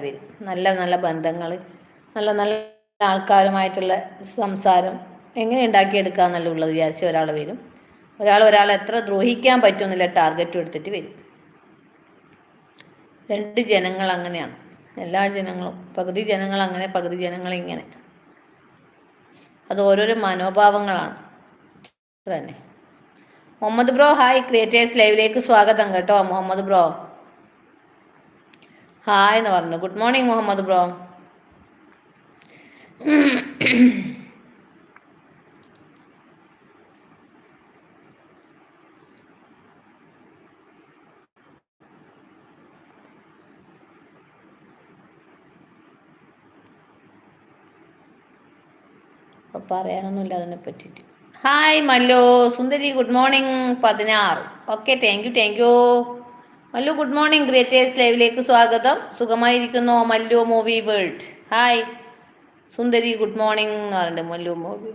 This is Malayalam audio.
വരും. നല്ല നല്ല ബന്ധങ്ങൾ, നല്ല നല്ല ആൾക്കാരുമായിട്ടുള്ള സംസാരം എങ്ങനെ ഉണ്ടാക്കിയെടുക്കുക എന്നുള്ളത് വിചാരിച്ച് ഒരാൾ വരും. ഒരാളെ എത്ര ദ്രോഹിക്കാൻ പറ്റുമെന്നില്ല ടാർഗറ്റും എടുത്തിട്ട് വരും. രണ്ട് ജനങ്ങൾ അങ്ങനെയാണ്. എല്ലാ ജനങ്ങളും, പകുതി ജനങ്ങൾ അങ്ങനെ, പകുതി ജനങ്ങൾ ഇങ്ങനെ. അത് ഓരോരോ മനോഭാവങ്ങളാണ് തന്നെ. മുഹമ്മദ് ബ്രോ ഹായ്, ക്രിയേറ്റേഴ്സ് ലൈവിലേക്ക് സ്വാഗതം കേട്ടോ. മുഹമ്മദ് ബ്രോ ഹായ് എന്ന് പറഞ്ഞു. Good morning Muhammad bro. പറയാനൊന്നുമില്ല അതിനെ പറ്റിയിട്ട്. Hi Mallu Sundari, good morning 16. Okay, thank you Mallu. Good morning, creators ലൈവിലേക്ക് സ്വാഗതം. സുഖമായിരിക്കുന്നു Mallu movie world. Hi Sundari, good morning എന്ന് പറയുന്നുണ്ട് മല്ലു മൂവി.